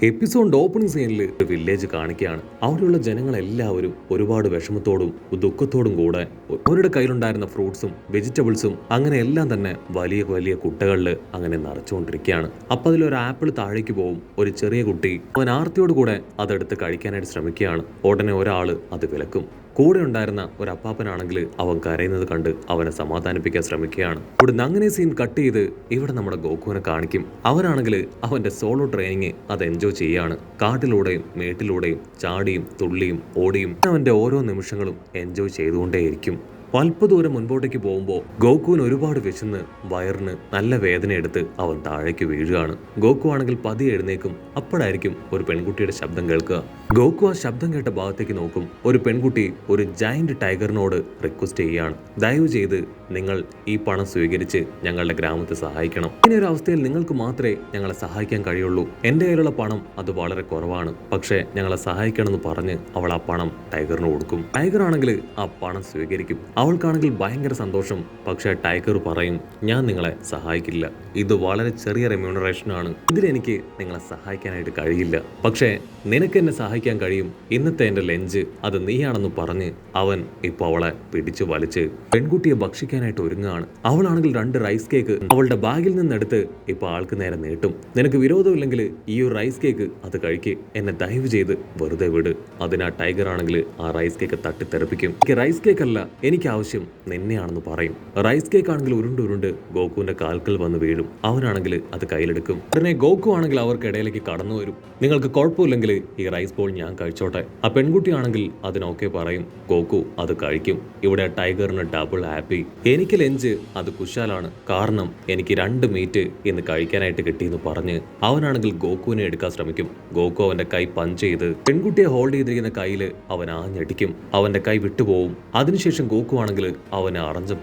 Episode opening സീനിൽ ഒരു village കാണിക്കുകയാണ്. അവിടെയുള്ള ജനങ്ങളെല്ലാവരും ഒരുപാട് വിഷമത്തോടും ദുഃഖത്തോടും കൂടെ അവരുടെ കയ്യിലുണ്ടായിരുന്ന ഫ്രൂട്ട്സും വെജിറ്റബിൾസും അങ്ങനെ എല്ലാം തന്നെ വലിയ വലിയ കുട്ടകളിൽ അങ്ങനെ നിറച്ചുകൊണ്ടിരിക്കുകയാണ്. അപ്പൊ അതിലൊരു ആപ്പിൾ താഴേക്ക് പോവും. ഒരു ചെറിയ കുട്ടി അവൻ ആർത്തിയോട് കൂടെ അതെടുത്ത് കഴിക്കാനായിട്ട് ശ്രമിക്കുകയാണ്. ഉടനെ ഒരാൾ അത് വിലക്കും. കൂടെ ഉണ്ടായിരുന്ന ഒരു അപ്പാപ്പനാണെങ്കിൽ അവൻ കരയുന്നത് കണ്ട് അവനെ സമാധാനിപ്പിക്കാൻ ശ്രമിക്കുകയാണ്. ഇവിടുന്ന് അങ്ങനെ സീൻ കട്ട് ചെയ്ത് ഇവിടെ നമ്മുടെ ഗോകുവിനെ കാണിക്കും. അവനാണെങ്കിൽ അവന്റെ സോളോ ട്രെയിനിങ് അത് എൻജോയ് ചെയ്യാണ്. കാട്ടിലൂടെയും മേട്ടിലൂടെയും ചാടിയും തുള്ളിയും ഓടിയും അവന്റെ ഓരോ നിമിഷങ്ങളും എൻജോയ് ചെയ്തുകൊണ്ടേയിരിക്കും. അല്പ ദൂരം മുൻപോട്ടേക്ക് പോകുമ്പോൾ ഗോകുവിന് ഒരുപാട് വിശന്ന് വയറിന് നല്ല വേദന എടുത്ത് അവൻ താഴേക്ക് വീഴുകയാണ്. ഗോകു ആണെങ്കിൽ പതിയെ എഴുന്നേക്കും. അപ്പോഴായിരിക്കും ഒരു പെൺകുട്ടിയുടെ ശബ്ദം കേൾക്കുക. ഗോകു ആ ശബ്ദം കേട്ട ഭാഗത്തേക്ക് നോക്കും. ഒരു പെൺകുട്ടി ഒരു ജയന്റ് ടൈഗറിനോട് റിക്വസ്റ്റ് ചെയ്യുകയാണ്, ദയവ് ചെയ്ത് നിങ്ങൾ ഈ പണം സ്വീകരിച്ച് ഞങ്ങളുടെ ഗ്രാമത്തെ സഹായിക്കണം. ഇങ്ങനെ ഒരു അവസ്ഥയിൽ നിങ്ങൾക്ക് മാത്രമേ ഞങ്ങളെ സഹായിക്കാൻ കഴിയുള്ളൂ. എന്റെ കയ്യിലുള്ള പണം അത് വളരെ കുറവാണ്, പക്ഷേ ഞങ്ങളെ സഹായിക്കണമെന്ന് പറഞ്ഞ് അവൾ ആ പണം ടൈഗറിന് കൊടുക്കും. ടൈഗർ ആണെങ്കിൽ ആ പണം സ്വീകരിക്കും. അവൾക്കാണെങ്കിൽ ഭയങ്കര സന്തോഷം. പക്ഷേ ടൈഗർ പറയും, ഞാൻ നിങ്ങളെ സഹായിക്കില്ല, ഇത് വളരെ ചെറിയ റെമ്യൂണറേഷൻ ആണ്, ഇതിലെനിക്ക് നിങ്ങളെ സഹായിക്കാനായിട്ട് കഴിയില്ല. പക്ഷേ നിനക്ക് എന്നെ സഹായിക്കാൻ കഴിയും, ഇന്നത്തെ എന്റെ ലഞ്ച് അത് നീയാണെന്ന് പറഞ്ഞ് അവൻ ഇപ്പൊ അവളെ പിടിച്ചു വലിച്ച് പെൺകുട്ടിയെ ഭക്ഷിക്കാനായിട്ട് ഒരുങ്ങുകയാണ്. അവളാണെങ്കിൽ 2 റൈസ് കേക്ക് അവളുടെ ബാഗിൽ നിന്നെടുത്ത് ഇപ്പൊ ആൾക്ക് നേരെ നീട്ടും. നിനക്ക് വിരോധമില്ലെങ്കിൽ ഈ ഒരു റൈസ് കേക്ക് അത് കഴിക്ക്, എന്നെ ദയവ് ചെയ്ത് വെറുതെ വിട്. അതിനാ ടൈഗർ ആണെങ്കിൽ ആ റൈസ് കേക്ക് തട്ടിത്തെറിപ്പിക്കും. റൈസ് കേക്ക് അല്ല എനിക്ക് ആവശ്യം, നിന്നെയാണെന്ന് പറയും. റൈസ് കേക്ക് ആണെങ്കിൽ ഉരുണ്ട് ഗോകുവിന്റെ കാൽക്കൽ വന്ന് വീഴും. അവനാണെങ്കിൽ അത് കയ്യിലെടുക്കും. ഉടനെ ഗോകു ആണെങ്കിൽ അവർക്കിടയിലേക്ക് കടന്നു വരും. നിങ്ങൾക്ക് കുഴപ്പമില്ലെങ്കിൽ ഈ റൈസ് ബോൾ ഞാൻ കഴിച്ചോട്ടെ. ആ പെൺകുട്ടിയാണെങ്കിൽ അതിനൊക്കെ പറയും. ഗോകു അത് കഴിക്കും. ഇവിടെ ടൈഗറിന് ഡബിൾ ഹാപ്പി. എനിക്ക് ലഞ്ച് അത് കുശാലാണ്, കാരണം എനിക്ക് 2 മീറ്റ് ഇന്ന് കഴിക്കാനായിട്ട് കിട്ടിയെന്ന് പറഞ്ഞ് അവനാണെങ്കിൽ ഗോകുവിനെ എടുക്കാൻ ശ്രമിക്കും. ഗോകു അവന്റെ കൈ പഞ്ച് ചെയ്ത് പെൺകുട്ടിയെ ഹോൾഡ് ചെയ്തിരിക്കുന്ന കയ്യിൽ അവൻ ആഞ്ഞടിക്കും. അവന്റെ കൈ വിട്ടുപോകും. അതിനുശേഷം ഗോകു ആണെങ്കിൽ അവനെ അറഞ്ചം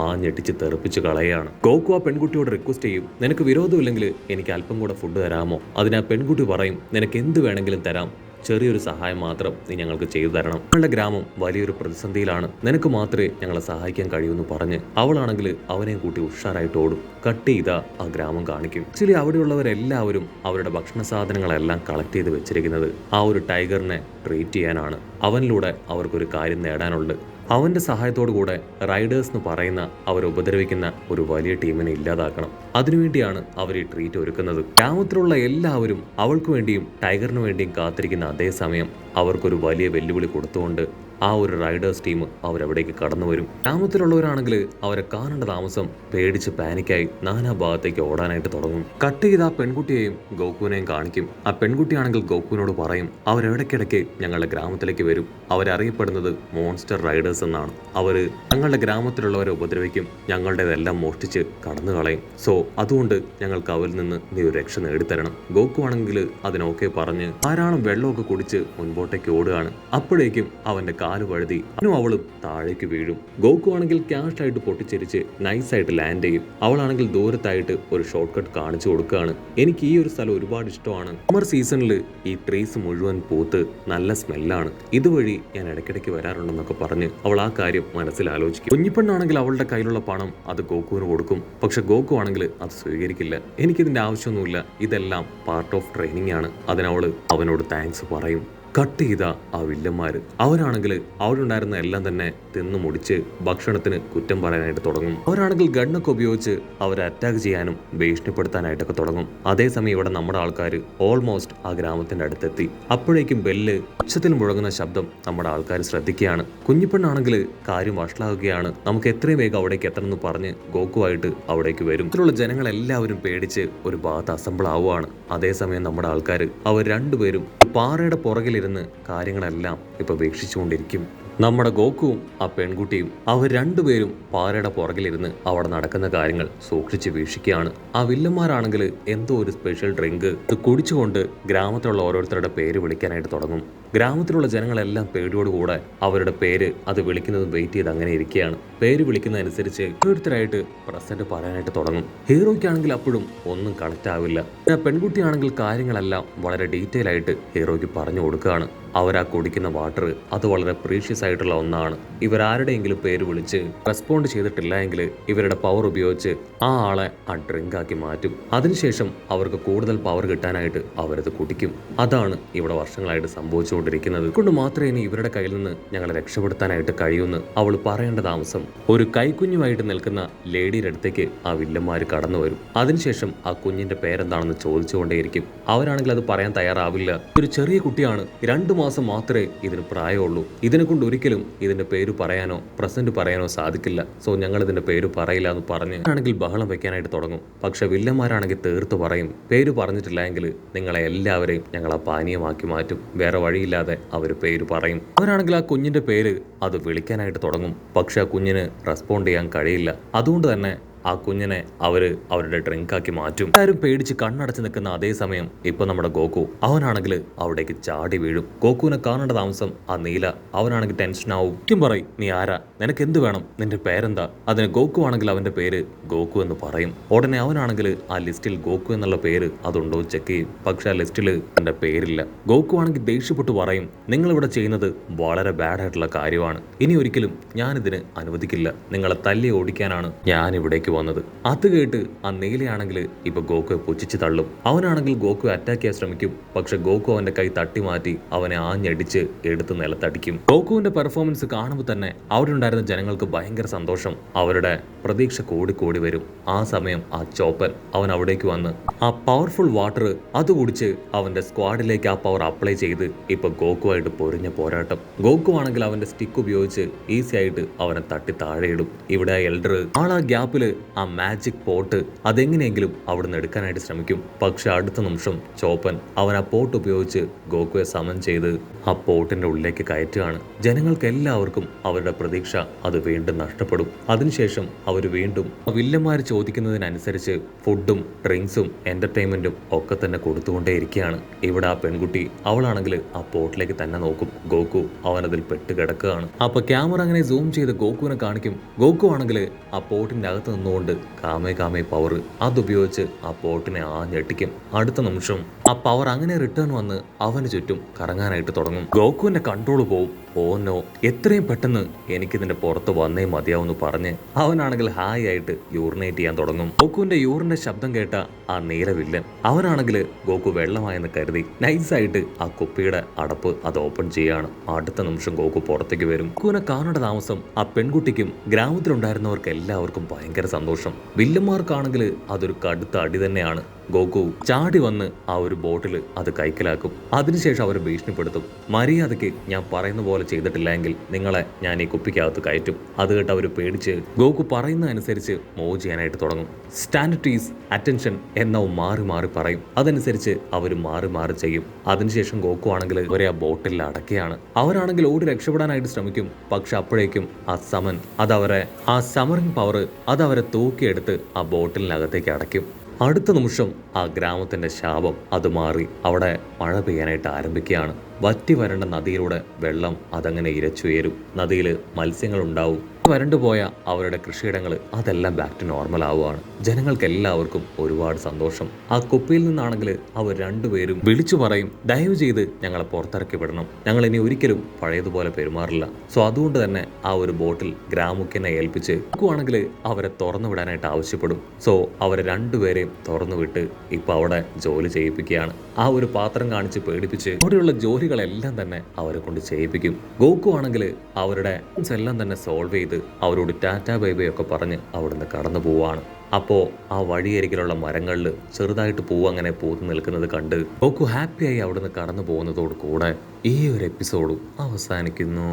ആഞ്ഞടിച്ച് തെറിപ്പിച്ച് കളയാണ്. ഗോകു ആ പെൺകുട്ടിയോട് റിക്വസ്റ്റ് ചെയ്യും, നിനക്ക് വിരോധമില്ലെങ്കിൽ എനിക്ക് അല്പം കൂടെ ഫുഡ് തരാമോ? അതിനാ പെൺകുട്ടി പറയും, നിനക്ക് എന്ത് വേണമെങ്കിലും തരാം, ചെറിയൊരു സഹായം മാത്രം നീ ഞങ്ങൾക്ക് ചെയ്തു തരണം. ഞങ്ങളുടെ ഗ്രാമം വലിയൊരു പ്രതിസന്ധിയിലാണ്, നിനക്ക് മാത്രമേ ഞങ്ങളെ സഹായിക്കാൻ കഴിയൂന്ന് പറഞ്ഞ് അവളാണെങ്കിൽ അവനെയും കൂട്ടി ഉഷാറായിട്ട് ഓടും. കട്ട് ചെയ്ത ആ ഗ്രാമം കാണിക്കും. ആക്ച്വലി അവിടെയുള്ളവരെല്ലാവരും അവരുടെ ഭക്ഷണ സാധനങ്ങളെല്ലാം കളക്ട് ചെയ്ത് വെച്ചിരിക്കുന്നത് ആ ഒരു ടൈഗറിനെ ട്രീറ്റ് ചെയ്യാനാണ്. അവനിലൂടെ അവർക്കൊരു കാര്യം നേടാനുണ്ട്. അവന്റെ സഹായത്തോടു കൂടെ റൈഡേഴ്സ് എന്ന് പറയുന്ന അവർ ഉപദ്രവിക്കുന്ന ഒരു വലിയ ടീമിനെ ഇല്ലാതാക്കണം. അതിനുവേണ്ടിയാണ് അവർ ഈ ട്രീറ്റ് ഒരുക്കുന്നത്. ഗ്രാമത്തിലുള്ള എല്ലാവരും അവൾക്ക് വേണ്ടിയും ടൈഗറിന് വേണ്ടിയും കാത്തിരിക്കുന്ന അതേസമയം അവർക്കൊരു വലിയ വെല്ലുവിളി കൊടുത്തുകൊണ്ട് ആ ഒരു റൈഡേഴ്സ് ടീം അവരവിടേക്ക് കടന്നു വരും. ഗ്രാമത്തിലുള്ളവരാണെങ്കിൽ അവരെ കാണേണ്ട താമസം പേടിച്ച് പാനിക്കായി നാനാ ഭാഗത്തേക്ക് ഓടാനായിട്ട് തുടങ്ങും. കട്ട് ചെയ്ത് ആ പെൺകുട്ടിയെയും ഗോകുവിനെയും കാണിക്കും. ആ പെൺകുട്ടിയാണെങ്കിൽ ഗോകുവിനോട് പറയും, അവരിടയ്ക്കിടയ്ക്ക് ഞങ്ങളുടെ ഗ്രാമത്തിലേക്ക് വരും. അവരറിയപ്പെടുന്നത് മോൺസ്റ്റർ റൈഡേഴ്സ് എന്നാണ്. അവര് ഞങ്ങളുടെ ഗ്രാമത്തിലുള്ളവരെ ഉപദ്രവിക്കും, ഞങ്ങളുടേതെല്ലാം മോഷ്ടിച്ച് കടന്നു കളയും. സോ അതുകൊണ്ട് ഞങ്ങൾക്ക് അവരിൽ നിന്ന് നീ ഒരു രക്ഷ നേടിത്തരണം. ഗോകു ആണെങ്കിൽ അതിനൊക്കെ പറഞ്ഞ് ധാരാളം വെള്ളമൊക്കെ കുടിച്ച് മുൻപോട്ടേക്ക് ഓടുകയാണ്. അപ്പോഴേക്കും അവന്റെ കാല് വഴുതി അവളും താഴേക്ക് വീഴും. ഗോകു ആണെങ്കിൽ ക്യാഷ് ആയിട്ട് പൊട്ടിച്ചിരിച്ച് നൈസായിട്ട് ലാൻഡ് ചെയ്യും. അവളാണെങ്കിൽ ദൂരത്തായിട്ട് ഒരു ഷോർട്ട് കട്ട് കാണിച്ചു കൊടുക്കുകയാണ്. എനിക്ക് ഈ ഒരു സ്ഥലം ഒരുപാട് ഇഷ്ടമാണ്. സമ്മർ സീസണിൽ ഈ ട്രീസ് മുഴുവൻ പൂത്ത് നല്ല സ്മെല്ലാണ്, ഇതുവഴി ഞാൻ ഇടയ്ക്കിടയ്ക്ക് വരാറുണ്ടെന്നൊക്കെ പറഞ്ഞ് അവൾ ആ കാര്യം മനസ്സിൽ ആലോചിക്കും. കുഞ്ഞിപ്പെണ്ണാണെങ്കിൽ അവളുടെ കയ്യിലുള്ള പണം അത് ഗോകുവിന് കൊടുക്കും. പക്ഷെ ഗോകു ആണെങ്കിൽ അത് സ്വീകരിക്കില്ല. എനിക്കിതിന്റെ ആവശ്യമൊന്നുമില്ല, ഇതെല്ലാം പാർട്ട് ഓഫ് ട്രെയിനിങ് ആണ്. അതിനവള് അവനോട് താങ്ക്സ് പറയും. കട്ട് ചെയ്ത ആ വില്ലന്മാര് അവരാണെങ്കിൽ അവിടെ ഉണ്ടായിരുന്ന എല്ലാം തന്നെ തിന്നു മുടിച്ച് ഭക്ഷണത്തിന് കുറ്റം പറയാനായിട്ട് തുടങ്ങും. അവരാണെങ്കിൽ ഗണ്ണൊക്കെ ഉപയോഗിച്ച് അവരെ അറ്റാക്ക് ചെയ്യാനും ഭീഷണിപ്പെടുത്താനായിട്ടൊക്കെ തുടങ്ങും. അതേസമയം ഇവിടെ നമ്മുടെ ആൾക്കാർ ഓൾമോസ്റ്റ് ആ ഗ്രാമത്തിന്റെ അടുത്തെത്തി. അപ്പോഴേക്കും ബെല്ല് ഉച്ചത്തിൽ മുഴങ്ങുന്ന ശബ്ദം നമ്മുടെ ആൾക്കാർ ശ്രദ്ധിക്കുകയാണ്. കുഞ്ഞിപ്പെണ്ണാണെങ്കിൽ കാര്യം വഷളാകുകയാണ്. നമുക്ക് എത്രയും വേഗം അവിടേക്ക് എത്തണമെന്ന് പറഞ്ഞ് ഗോകുവായിട്ട് അവിടേക്ക് വരും. ഇതിലുള്ള ജനങ്ങളെല്ലാവരും പേടിച്ച് ഒരു ഭാഗത്ത് അസംബിൾ ആവുകയാണ്. അതേസമയം നമ്മുടെ ആൾക്കാർ അവർ രണ്ടുപേരും പാറയുടെ പുറകിലിരുന്ന് കാര്യങ്ങളെല്ലാം ഇപ്പൊ വീക്ഷിച്ചുകൊണ്ടിരിക്കും. നമ്മുടെ ഗോകുവും ആ പെൺകുട്ടിയും അവർ രണ്ടുപേരും പാറയുടെ പുറകിലിരുന്ന് അവിടെ നടക്കുന്ന കാര്യങ്ങൾ സൂക്ഷിച്ച് വീക്ഷിക്കുകയാണ്. ആ വില്ലന്മാരാണെങ്കിൽ എന്തോ ഒരു സ്പെഷ്യൽ ഡ്രിങ്ക് കുടിച്ചുകൊണ്ട് ഗ്രാമത്തിലുള്ള ഓരോരുത്തരുടെ പേര് വിളിക്കാനായിട്ട് തുടങ്ങും. ഗ്രാമത്തിലുള്ള ജനങ്ങളെല്ലാം പേടിയോടുകൂടെ അവരുടെ പേര് അത് വിളിക്കുന്നതും വെയിറ്റ് ചെയ്ത് അങ്ങനെ ഇരിക്കുകയാണ്. പേര് വിളിക്കുന്നതനുസരിച്ച് ഓരോരുത്തരായിട്ട് പ്രസന്റ് പറയാനായിട്ട് തുടങ്ങും. ഹീറോയ്ക്കാണെങ്കിൽ അപ്പോഴും ഒന്നും കണക്ട് ആവില്ല. പെൺകുട്ടിയാണെങ്കിൽ കാര്യങ്ങളെല്ലാം വളരെ ഡീറ്റെയിൽ ആയിട്ട് ഹീറോയ്ക്ക് പറഞ്ഞു കൊടുക്കുകയാണ്. അവരാ കുടിക്കുന്ന വാട്ടർ അത് വളരെ പ്രീഷ്യസ് ആയിട്ടുള്ള ഒന്നാണ്. ഇവരാരുടെയെങ്കിലും പേര് വിളിച്ച് റെസ്പോണ്ട് ചെയ്തിട്ടില്ല എങ്കിൽ ഇവരുടെ പവർ ഉപയോഗിച്ച് ആ ആളെ ആ ഡ്രിങ്ക് ആക്കി മാറ്റും. അതിനുശേഷം അവർക്ക് കൂടുതൽ പവർ കിട്ടാനായിട്ട് അവരത് കുടിക്കും. അതാണ് ഇവിടെ വർഷങ്ങളായിട്ട് സംഭവിച്ചുകൊണ്ടിരിക്കുന്നത്. കൊണ്ട് മാത്രമേ ഇനി ഇവരുടെ കയ്യിൽ നിന്ന് ഞങ്ങളെ രക്ഷപ്പെടുത്താനായിട്ട് കഴിയുമെന്ന് അവൾ പറയേണ്ട താമസം ഒരു കൈക്കുഞ്ഞുമായിട്ട് നിൽക്കുന്ന ലേഡിയുടെ അടുത്തേക്ക് ആ വില്ലന്മാര് കടന്നു വരും. അതിനുശേഷം ആ കുഞ്ഞിന്റെ പേരെന്താണെന്ന് ചോദിച്ചുകൊണ്ടേയിരിക്കും. അവരാണെങ്കിൽ അത് പറയാൻ തയ്യാറാവില്ല. ഒരു ചെറിയ കുട്ടിയാണ്, 2 മാസം മാത്രമേ ഇതിന് പ്രായമുള്ളൂ. ഇതിനെ കൊണ്ട് ഒരിക്കലും ഇതിന്റെ പേര് പറയാനോ പ്രസന്റ് പറയാനോ സാധിക്കില്ല. സോ ഞങ്ങൾ ഇതിന്റെ പേര് പറയില്ല എന്ന് പറഞ്ഞ് ആണെങ്കിൽ ബഹളം വെക്കാനായിട്ട് തുടങ്ങും. പക്ഷെ വില്ലന്മാരാണെങ്കിൽ തീർത്ത് പറയും, പേര് പറഞ്ഞിട്ടില്ല എങ്കിൽ നിങ്ങളെ എല്ലാവരെയും ഞങ്ങൾ ആ പാനീയമാക്കി മാറ്റും. വേറെ വഴിയില്ലാതെ അവർ പേര് പറയും. അവരാണെങ്കിൽ ആ കുഞ്ഞിന്റെ പേര് അത് വിളിക്കാനായിട്ട് തുടങ്ങും. പക്ഷെ ആ കുഞ്ഞിന് റെസ്പോണ്ട് ചെയ്യാൻ കഴിയില്ല. അതുകൊണ്ട് തന്നെ ആ കുഞ്ഞിനെ അവരുടെ ഡ്രിങ്കാക്കി മാറ്റും. എല്ലാവരും പേടിച്ച് കണ്ണടച്ച് നിൽക്കുന്ന അതേ സമയം ഇപ്പൊ നമ്മുടെ ഗോകു അവനാണെങ്കിൽ അവിടേക്ക് ചാടി വീഴും. ഗോകുവിനെ കാണേണ്ട താമസം ആ നീല അവനാണെങ്കിൽ ടെൻഷൻ ആവും. പറയും, നീ ആരാ, നിനക്ക് എന്ത് വേണം, നിന്റെ പേരെന്താ? അതിന് ഗോകു ആണെങ്കിൽ അവന്റെ പേര് ഗോകു എന്ന് പറയും. ഉടനെ അവനാണെങ്കിൽ ആ ലിസ്റ്റിൽ ഗോകു എന്നുള്ള പേര് അതുണ്ടോ ചെക്ക് ചെയ്യും. പക്ഷെ ആ ലിസ്റ്റിൽ എന്റെ പേരില്ല. ഗോകു ആണെങ്കിൽ ദേഷ്യപ്പെട്ട് പറയും, നിങ്ങൾ ഇവിടെ ചെയ്യുന്നത് വളരെ ബാഡ് ആയിട്ടുള്ള കാര്യമാണ്. ഇനി ഒരിക്കലും ഞാനിതിന് അനുവദിക്കില്ല. നിങ്ങളെ തല്ലി ഓടിക്കാനാണ് ഞാൻ ഇവിടേക്ക് വന്നത്. അത് കേട്ട് ആ നീലയാണെങ്കിൽ ഇപ്പൊ ഗോകുയെ പുച്ഛിച്ച് തള്ളും. അവനാണെങ്കിൽ ഗോകുയെ അറ്റാക്ക് ചെയ്യാൻ ശ്രമിക്കും. പക്ഷെ ഗോകു അവന്റെ കൈ തട്ടി മാറ്റി അവനെ ആഞ്ഞടിച്ച് എടുത്ത് നിലത്തടിക്കും. ഗോകുവിന്റെ പെർഫോമൻസ് കാണുമ്പോൾ തന്നെ അവിടെ ഉണ്ടായിരുന്ന ജനങ്ങൾക്ക് ഭയങ്കര സന്തോഷം. അവരുടെ പ്രതീക്ഷ കൂടി വരും. ആ സമയം ആ ചോപ്പൻ അവൻ അവിടേക്ക് വന്ന് ആ പവർഫുൾ വാട്ടർ അത് കുടിച്ച് അവന്റെ സ്ക്വാഡിലേക്ക് ആ പവർ അപ്ലൈ ചെയ്ത് ഇപ്പൊ ഗോകുവായിട്ട് പൊരിഞ്ഞ പോരാട്ടം. ഗോകു ആണെങ്കിൽ അവന്റെ സ്റ്റിക്ക് ഉപയോഗിച്ച് ഈസി ആയിട്ട് അവനെ തട്ടി താഴെയിടും. ഇവിടെ എൽഡർ ആളാ ഗ്യാപ്പില് ആ മാജിക് പോട്ട് അതെങ്ങനെയെങ്കിലും അവിടുന്ന് എടുക്കാനായിട്ട് ശ്രമിക്കും. പക്ഷെ അടുത്ത നിമിഷം ചോപ്പൻ അവൻ ആ പോട്ട് ഉപയോഗിച്ച് ഗോകുയെ സമൻ ചെയ്ത് ആ പോട്ടിന്റെ ഉള്ളിലേക്ക് കയറ്റുകയാണ്. ജനങ്ങൾക്ക് എല്ലാവർക്കും അവരുടെ പ്രതീക്ഷ അത് വീണ്ടും നഷ്ടപ്പെടും. അതിനുശേഷം അവർ വീണ്ടും വില്ലന്മാർ ചോദിക്കുന്നതിനനുസരിച്ച് ഫുഡും ഡ്രിങ്ക്സും എന്റർടൈൻമെന്റും ഒക്കെ തന്നെ കൊടുത്തുകൊണ്ടേയിരിക്കുകയാണ്. ഇവിടെ ആ പെൺകുട്ടി അവളാണെങ്കിൽ ആ പോട്ടിലേക്ക് തന്നെ നോക്കും. ഗോകു അവനതിൽ പെട്ട് കിടക്കുകയാണ്. അപ്പൊ ക്യാമറ അങ്ങനെ സൂം ചെയ്ത് ഗോകുവിനെ കാണിക്കും. ഗോകു ആണെങ്കിൽ ആ പോട്ടിന്റെ അകത്ത് നിന്നുകൊണ്ട് കാമേ പവർ അതുപയോഗിച്ച് ആ പോട്ടിനെ ആഞ്ഞെട്ടിക്കും. അടുത്ത നിമിഷം ആ പവർ അങ്ങനെ റിട്ടേൺ വന്ന് അവന് ചുറ്റും കറങ്ങാനായിട്ട് തുടങ്ങും. ഗോകുവിന്റെ കൺട്രോൾ പോവും. ഓ നോ, എത്രയും പെട്ടെന്ന് എനിക്കിതിന്റെ പുറത്ത് വന്നേ മതിയാവെന്ന് പറഞ്ഞ് അവനാണെങ്കിൽ ഹായ് ആയിട്ട് യൂറിനേറ്റ് ചെയ്യാൻ തുടങ്ങും. ഗോകുവിന്റെ യൂറിന്റെ ശബ്ദം കേട്ട ആ നീല വില്ലൻ അവനാണെങ്കിൽ ഗോകു വെള്ളമായെന്ന് കരുതി നൈസായിട്ട് ആ കുപ്പിയുടെ അടപ്പ് അത് ഓപ്പൺ ചെയ്യാണ്. അടുത്ത നിമിഷം ഗോകു പുറത്തേക്ക് വരും. ഗോകുവിനെ കാണേണ്ട താമസം ആ പെൺകുട്ടിക്കും ഗ്രാമത്തിലുണ്ടായിരുന്നവർക്ക് എല്ലാവർക്കും ഭയങ്കര സന്തോഷം. വില്ലന്മാർക്കാണെങ്കിൽ അതൊരു കടുത്ത അടി തന്നെയാണ്. ഗോകു ചാടി വന്ന് ആ ഒരു ബോട്ടിൽ അത് കൈക്കലാക്കും. അതിനുശേഷം അവരെ ഭീഷണിപ്പെടുത്തും. മര്യാദയ്ക്ക് ഞാൻ പറയുന്ന പോലെ ചെയ്തിട്ടില്ലെങ്കിൽ നിങ്ങളെ ഞാൻ ഈ കുപ്പിക്കകത്ത് കയറ്റും. അത് കേട്ട് അവർ പേടിച്ച് ഗോകു പറയുന്നതനുസരിച്ച് മൂവ് ചെയ്യാനായിട്ട് തുടങ്ങും. സ്റ്റാൻഡർഡീസ് അറ്റൻഷൻ എന്നവും മാറി പറയും. അതനുസരിച്ച് അവർ മാറി ചെയ്യും. അതിനുശേഷം ഗോകു ആണെങ്കിൽ അവരെ ആ ബോട്ടിൽ അടക്കുകയാണ്. അവരാണെങ്കിൽ ഓടി രക്ഷപ്പെടാനായിട്ട് ശ്രമിക്കും. പക്ഷെ അപ്പോഴേക്കും ആ സമൻ അതവരെ ആ സമറിംഗ് പവർ അതവരെ തൂക്കിയെടുത്ത് ആ ബോട്ടിലിനകത്തേക്ക് അടയ്ക്കും. അടുത്ത നിമിഷം ആ ഗ്രാമത്തിന്റെ ശാപം അത് മാറി അവിടെ മഴ പെയ്യാനായിട്ട് ആരംഭിക്കുകയാണ്. വറ്റി വരണ്ട നദിയിലൂടെ വെള്ളം അതങ്ങനെ ഇരച്ചുയരും. നദിയിൽ മത്സ്യങ്ങൾ ഉണ്ടാവും. വരണ്ടുപോയ അവരുടെ കൃഷിയിടങ്ങൾ അതെല്ലാം ബാക്ക് ടു നോർമൽ ആവുകയാണ്. ജനങ്ങൾക്ക് എല്ലാവർക്കും ഒരുപാട് സന്തോഷം. ആ കുപ്പിയിൽ നിന്നാണെങ്കിൽ അവർ രണ്ടുപേരും വിളിച്ചു പറയും, ദയവ് ചെയ്ത് ഞങ്ങളെ പുറത്തിറക്കി വിടണം, ഞങ്ങൾ ഇനി ഒരിക്കലും പഴയതുപോലെ പെരുമാറില്ല. സോ അതുകൊണ്ട് തന്നെ ആ ഒരു ബോട്ടിൽ ഗ്രാമുക്കിനെ ഏൽപ്പിച്ച് ആണെങ്കിൽ അവരെ തുറന്നു വിടാനായിട്ട് ആവശ്യപ്പെടും. സോ അവരെ രണ്ടുപേരെയും തുറന്നു വിട്ട് ഇപ്പൊ അവിടെ ജോലി ചെയ്യിപ്പിക്കുകയാണ്. ആ ഒരു പാത്രം കാണിച്ച് പേടിപ്പിച്ച് അവിടെയുള്ള ജോലികളെല്ലാം തന്നെ അവരെ കൊണ്ട് ചെയ്യിപ്പിക്കും. ഗോകു ആണെങ്കിൽ അവരുടെ എല്ലാം തന്നെ സോൾവ് ചെയ്ത് അവരോട് ടാറ്റ ബൈ ബൈ ഒക്കെ പറഞ്ഞ് അവിടുന്ന് കടന്നു പോവാണ്. അപ്പോൾ ആ വഴിയരികിലുള്ള മരങ്ങളിൽ ചെറുതായിട്ട് പൂവ് അങ്ങനെ പൂത്ത് നിൽക്കുന്നത് കണ്ട് ഗോകു ഹാപ്പിയായി അവിടുന്ന് കടന്നു പോകുന്നതോട് കൂടെ ഈ ഒരു എപ്പിസോഡും അവസാനിക്കുന്നു.